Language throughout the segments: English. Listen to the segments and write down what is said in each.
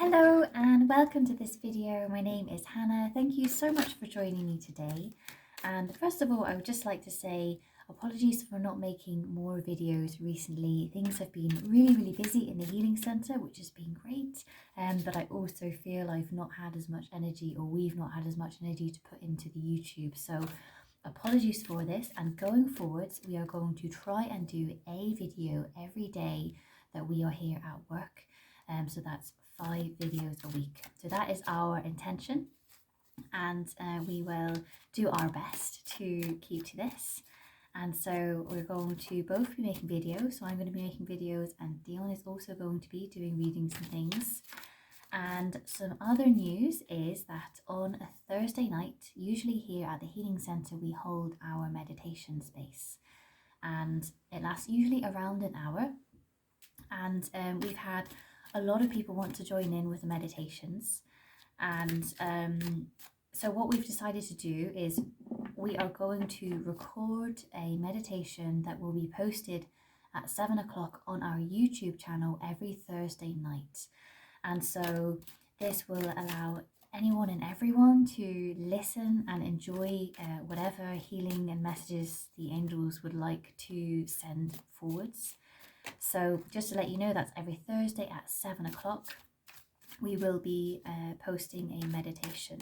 Hello and welcome to this video. My name is Hannah. Thank you so much for joining me today. And first of all, I would just like to say apologies for not making more videos recently. Things have been really busy in the healing centre, which has been great. But I also feel I've not had as much energy, or we've not had as much energy to put into the YouTube. So apologies for this, and going forwards we are going to try and do a video every day that we are here at work. So that's 5 videos a week. So that is our intention, and we will do our best to keep to this. And so we're going to both be making videos. So I'm going to be making videos, and Dion is also going to be doing readings and things. And some other news is that on a Thursday night, usually here at the Healing Centre, we hold our meditation space, and it lasts usually around an hour. And we've had a lot of people want to join in with the meditations, and so what we've decided to do is we are going to record a meditation that will be posted at 7 o'clock on our YouTube channel every Thursday night. And so this will allow anyone and everyone to listen and enjoy whatever healing and messages the angels would like to send forwards. So just to let you know, that's every Thursday at 7 o'clock. We will be posting a meditation,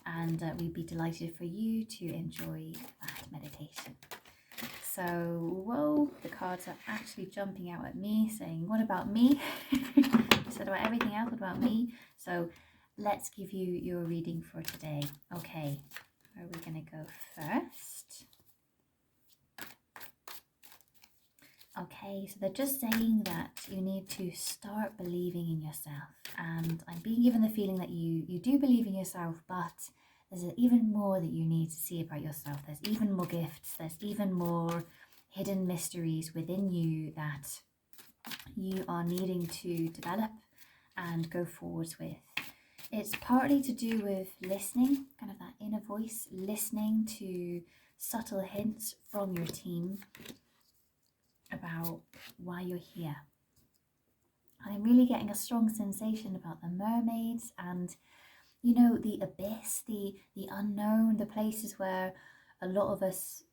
and we'd be delighted for you to enjoy that meditation. So, whoa, the cards are actually jumping out at me saying, what about me? You said about everything else, what about me? So let's give you your reading for today. Okay, where are we going to go first? Okay, so they're just saying that you need to start believing in yourself, and I'm being given the feeling that you do believe in yourself, but there's even more that you need to see about yourself. There's even more gifts, there's even more hidden mysteries within you that you are needing to develop and go forwards with. It's partly to do with listening, kind of that inner voice, listening to subtle hints from your team about why you're here. And I'm really getting a strong sensation about the mermaids and, you know, the abyss, the unknown, the places where a lot of us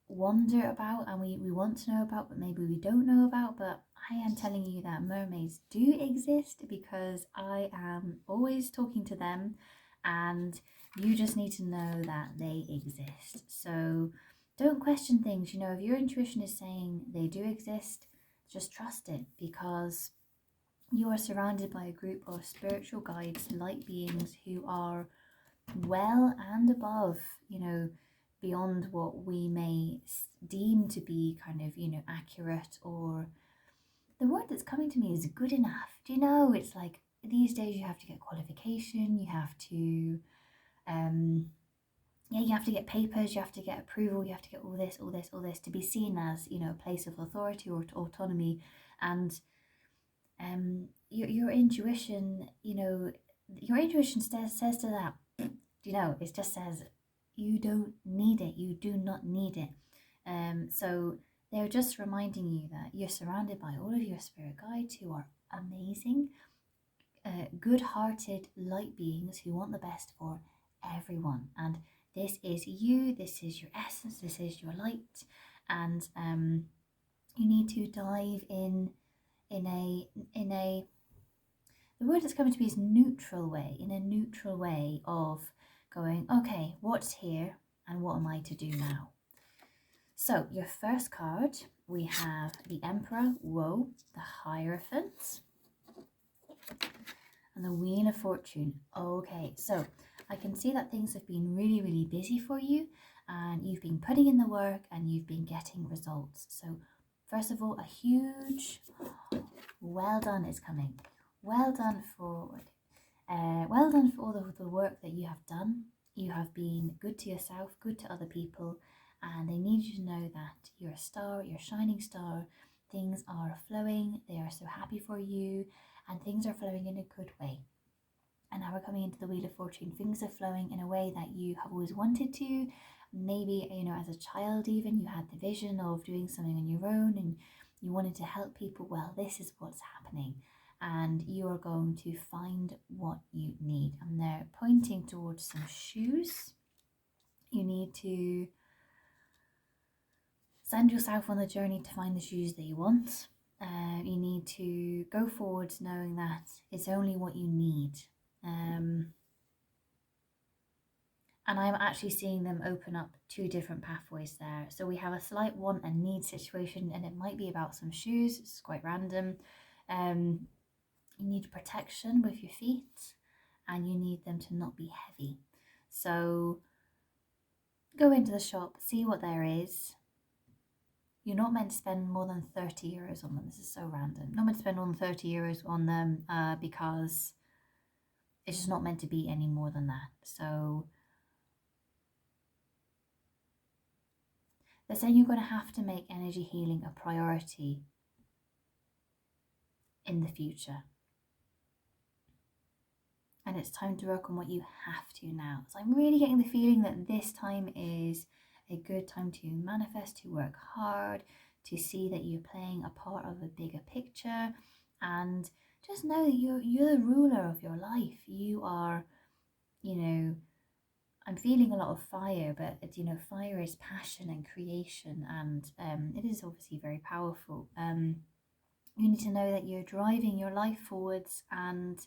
wonder about and we want to know about, but maybe we don't know about. But I am telling you that mermaids do exist, because I am always talking to them, and you just need to know that they exist. So don't question things. You know, if your intuition is saying they do exist, just trust it, because you are surrounded by a group of spiritual guides, light beings who are well and above, you know, beyond what we may deem to be kind of, you know, accurate, or the word that's coming to me is good enough. Do you know, it's like these days you have to get qualification, you have to you have to get papers, you have to get approval, you have to get all this to be seen as, you know, a place of authority or autonomy. And your intuition, you know, your intuition says to that, you know, it just says you don't need it, you do not need it. So they're just reminding you that you're surrounded by all of your spirit guides who are amazing, good-hearted light beings who want the best for everyone. And this is you, this is your essence, this is your light, and you need to dive in a the word that's coming to me is neutral way, in a neutral way of going, okay, what's here and what am I to do now? So your first card, we have the Emperor, whoa, the Hierophant, and the Wheel of Fortune. Okay, so I can see that things have been really busy for you, and you've been putting in the work and you've been getting results. So first of all, a huge well done is coming. Well done for all the work that you have done. You have been good to yourself, good to other people, and they need you to know that you're a star, you're a shining star. Things are flowing, they are so happy for you, and things are flowing in a good way. And now we're coming into the Wheel of Fortune. Things are flowing in a way that you have always wanted to. Maybe, you know, as a child even, you had the vision of doing something on your own and you wanted to help people. Well, this is what's happening. and you are going to find what you need. And they're pointing towards some shoes. You need to send yourself on the journey to find the shoes that you want. You need to go forwards knowing that it's only what you need. And I'm actually seeing them open up two different pathways there. So we have a slight want and need situation, and it might be about some shoes. It's quite random. You need protection with your feet, and you need them to not be heavy. So go into the shop, see what there is. You're not meant to spend more than 30 euros on them. This is so random. Not meant to spend more than 30 euros on them because it's just not meant to be any more than that. So they're saying you're going to have to make energy healing a priority in the future. And it's time to work on what you have to now. So I'm really getting the feeling that this time is a good time to manifest, to work hard, to see that you're playing a part of a bigger picture, and just know that you're the ruler of your life. You are, I'm feeling a lot of fire, but fire is passion and creation, and it is obviously very powerful. You need to know that you're driving your life forwards, and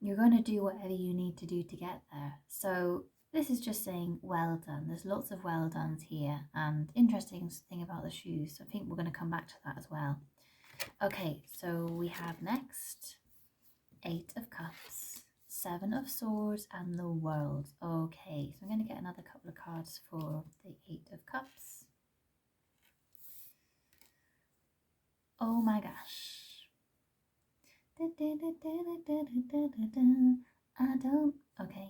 you're going to do whatever you need to do to get there. So this is just saying well done. There's lots of well dones here, and interesting thing about the shoes. I think we're going to come back to that as well. Okay, so we have next 8 of Cups, 7 of Swords, and the World. Okay, so I'm going to get another couple of cards for the 8 of Cups. Oh my gosh. Okay.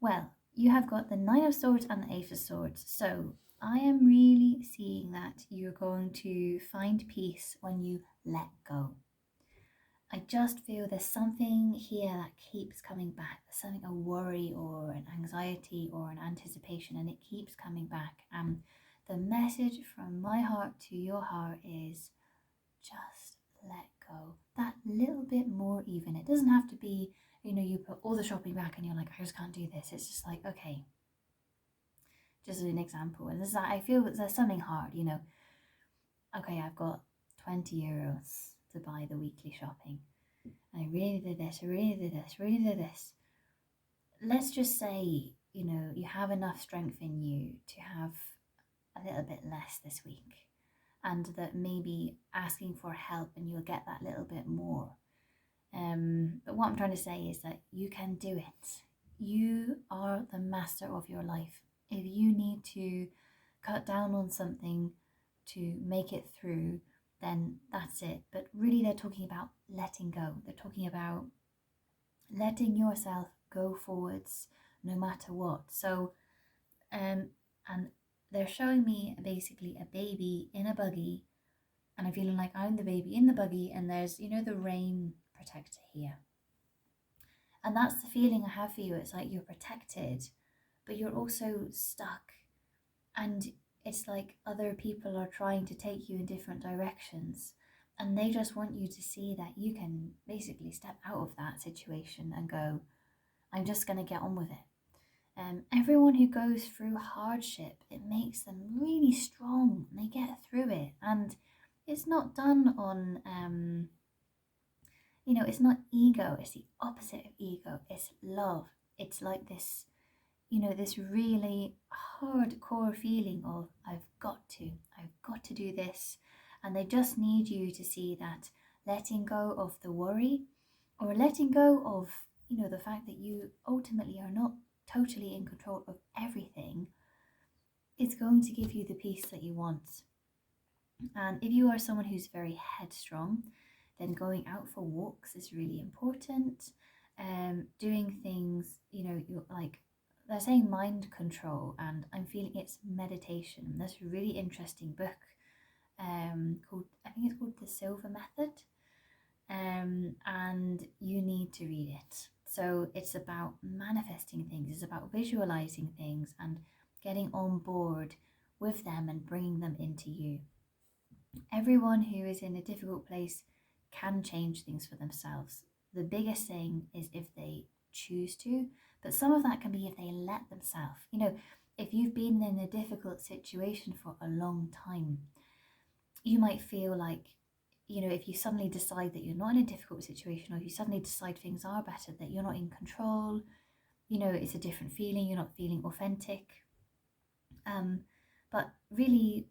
Well, you have got the 9 of Swords and the 8 of Swords. So I am really seeing that you're going to find peace when you let go. I just feel there's something here that keeps coming back. There's something, a worry or an anxiety or an anticipation, and it keeps coming back. And the message from my heart to your heart is just let go. That little bit more even. It doesn't have to be, you put all the shopping back and you're like, I just can't do this. It's just like, okay, just as an example. And this is, I feel that there's something hard, okay, I've got 20 euros to buy the weekly shopping. And I really did this, I really did this, really did this. Let's just say, you have enough strength in you to have a little bit less this week. And that maybe asking for help and you'll get that little bit more. But what I'm trying to say is that you can do it. You are the master of your life. If you need to cut down on something to make it through, then that's it. But really they're talking about letting go. They're talking about letting yourself go forwards no matter what. So, and they're showing me basically a baby in a buggy, and I'm feeling like I'm the baby in the buggy, and there's, the rain protector here. And that's the feeling I have for you. It's like you're protected, but you're also stuck. And it's like other people are trying to take you in different directions. And they just want you to see that you can basically step out of that situation and go, I'm just going to get on with it. Everyone who goes through hardship, it makes them really strong. They get through it, and it's not done on, it's not ego. It's the opposite of ego. It's love. It's like this, this really hardcore feeling of I've got to do this, and they just need you to see that letting go of the worry, or letting go of, the fact that you ultimately are not totally in control of everything, is going to give you the peace that you want. And if you are someone who's very headstrong, then going out for walks is really important. Doing things, you're like, they're saying mind control, and I'm feeling it's meditation. There's a really interesting book called, I think it's called The Silver Method, and you need to read it. So it's about manifesting things, it's about visualizing things and getting on board with them and bringing them into you. Everyone who is in a difficult place can change things for themselves. The biggest thing is if they choose to, but some of that can be if they let themselves. You know, if you've been in a difficult situation for a long time, you might feel like, you know, if you suddenly decide that you're not in a difficult situation, or if you suddenly decide things are better, that you're not in control, you know, it's a different feeling, you're not feeling authentic. But really,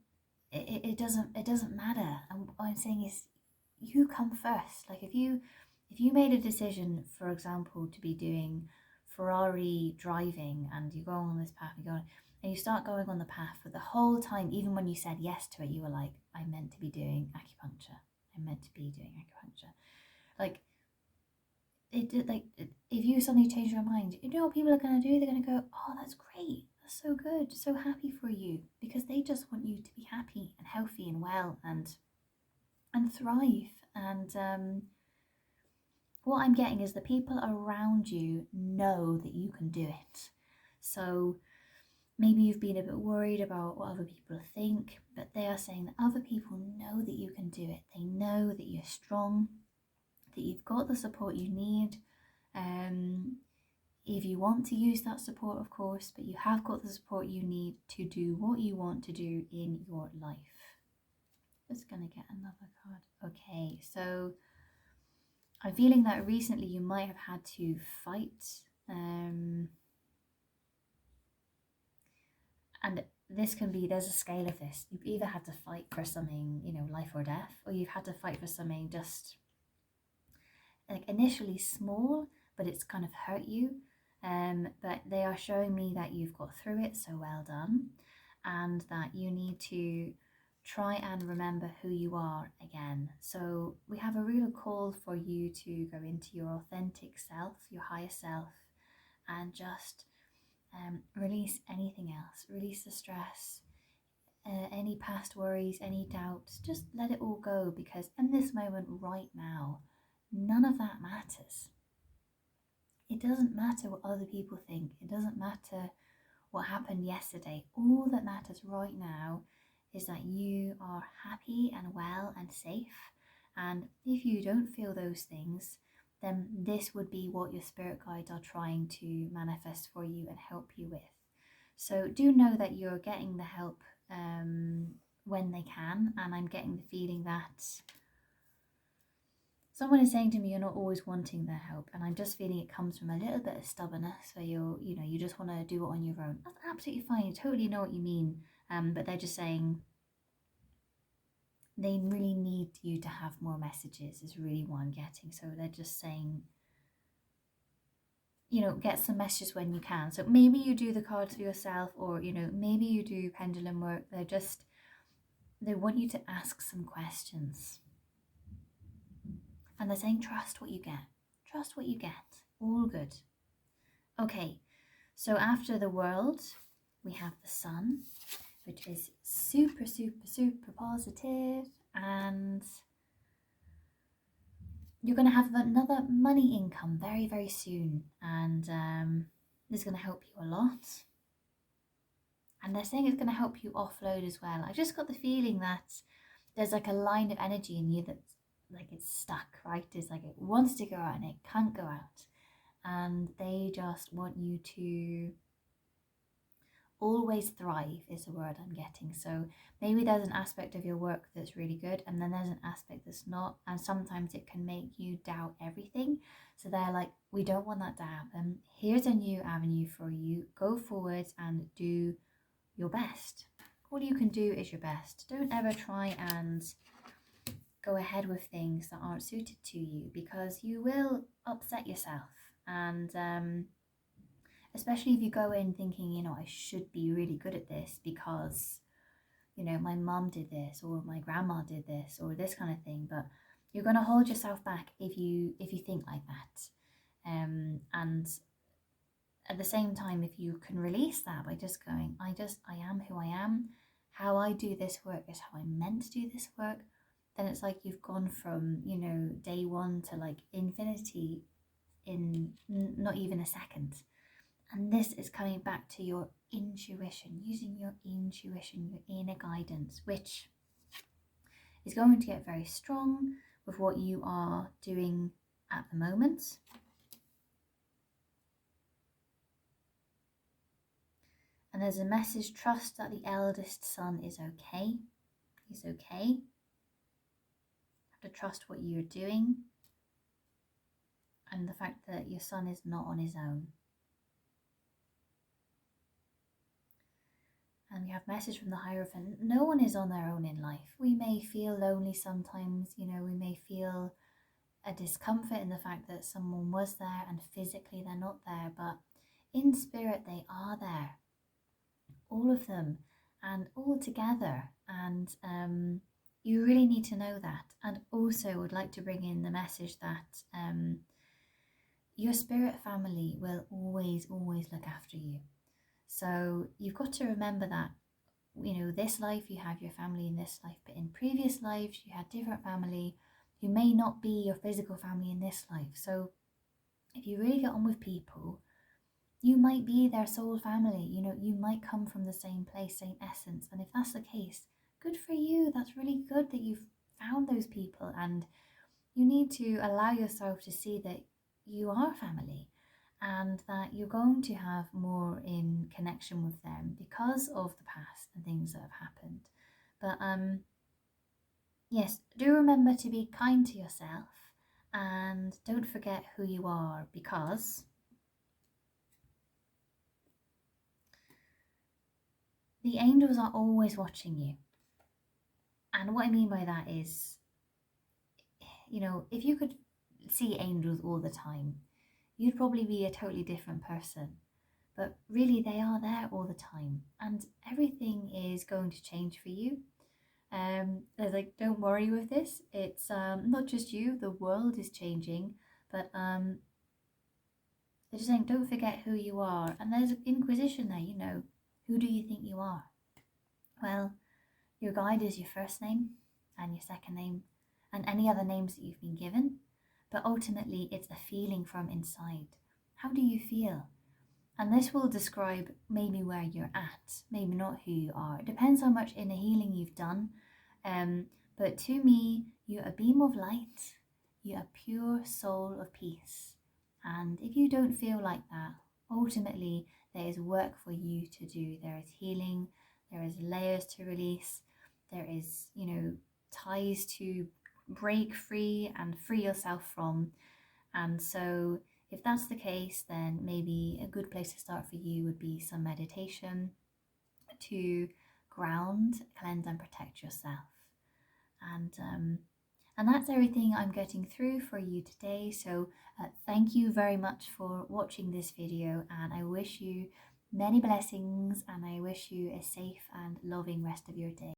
it doesn't matter. And what I'm saying is, you come first. Like if you made a decision, for example, to be doing Ferrari driving, and you go on this path, and you start going on the path, but the whole time, even when you said yes to it, you were like, I meant to be doing acupuncture. I meant to be doing acupuncture. Like if you suddenly change your mind, you know what people are going to do? They're going to go, oh, that's great. That's so good. So happy for you, because they just want you to be happy and healthy and well and thrive. And what I'm getting is the people around you know that you can do it. So maybe you've been a bit worried about what other people think, but they are saying that other people know that you can do it. They know that you're strong, that you've got the support you need. If you want to use that support, of course, but you have got the support you need to do what you want to do in your life. Just gonna get another card. Okay, so I'm feeling that recently you might have had to fight, and this can be, there's a scale of this. You've either had to fight for something, you know, life or death, or you've had to fight for something just like initially small, but it's kind of hurt you. But they are showing me that you've got through it, so well done, and that you need to try and remember who you are again. So we have a real call for you to go into your authentic self, your higher self, and just release anything else. Release the stress, any past worries, any doubts. Just let it all go, because in this moment right now, none of that matters. It doesn't matter what other people think. It doesn't matter what happened yesterday. All that matters right now is that you are happy and well and safe. And if you don't feel those things, then this would be what your spirit guides are trying to manifest for you and help you with. So do know that you're getting the help when they can. And I'm getting the feeling that someone is saying to me, you're not always wanting their help, and I'm just feeling it comes from a little bit of stubbornness, where you just want to do it on your own. That's absolutely fine. I totally know what you mean. But they're just saying they really need you to have more messages, is really what I'm getting. So they're just saying, you know, get some messages when you can. So maybe you do the cards for yourself, or, you know, maybe you do pendulum work. They want you to ask some questions. And they're saying, trust what you get. Trust what you get. All good. Okay, so after the world, we have the sun, which is super, super, super positive. And you're going to have another money income very, very soon. And this is going to help you a lot. And they're saying it's going to help you offload as well. I just got the feeling that there's like a line of energy in you that's like it's stuck, right? It's like it wants to go out and it can't go out, and they just want you to always thrive, is the word I'm getting. So maybe there's an aspect of your work that's really good, and then there's an aspect that's not, and sometimes it can make you doubt everything. So they're like, we don't want that to happen. Here's a new avenue for you. Go forward and do your best. All you can do is your best. Don't ever try and go ahead with things that aren't suited to you, because you will upset yourself. And especially if you go in thinking, you know, I should be really good at this because, you know, my mum did this, or my grandma did this, or this kind of thing. But you're going to hold yourself back if you think like that. And at the same time, if you can release that by just going, I am who I am. How I do this work is how I'm meant to do this work. Then it's like you've gone from, you know, day one to like infinity in not even a second. And this is coming back to your intuition, using your intuition, your inner guidance, which is going to get very strong. with what you are doing at the moment. And there's a message: trust that the eldest son is okay. He's okay. You have to trust what you're doing and the fact that your son is not on his own. And we have a message from the Hierophant: no one is on their own in life. We may feel lonely sometimes, you know, we may feel a discomfort in the fact that someone was there and physically they're not there, but in spirit they are there, all of them, and all together. And you really need to know that. And also would like to bring in the message that your spirit family will always look after you. So you've got to remember that, you know, this life you have your family in this life, but in previous lives you had different family who may not be your physical family in this life. So if you really get on with people, you might be their soul family. You know, you might come from the same place, same essence. And if that's the case, good for you. That's really good that you've found those people, and you need to allow yourself to see that you are family and that you're going to have more in connection with them because of the past and things that have happened. But yes, do remember to be kind to yourself and don't forget who you are, because the angels are always watching you. And what I mean by that is, you know, if you could see angels all the time, you'd probably be a totally different person. But really, they are there all the time, and everything is going to change for you. They're like, don't worry with this. It's not just you, the world is changing, but they're just saying, don't forget who you are. And there's an inquisition there, you know, who do you think you are? Well, your guide is your first name and your second name and any other names that you've been given. But ultimately, it's a feeling from inside. How do you feel? And this will describe maybe where you're at, maybe not who you are. It depends how much inner healing you've done. But to me, you're a beam of light. You're a pure soul of peace. And if you don't feel like that, ultimately, there is work for you to do. There is healing. There is layers to release. There is, you know, ties to break free and free yourself from. And so if that's the case, then maybe a good place to start for you would be some meditation to ground, cleanse and protect yourself. And that's everything I'm getting through for you today. So thank you very much for watching this video, and I wish you many blessings, and I wish you a safe and loving rest of your day.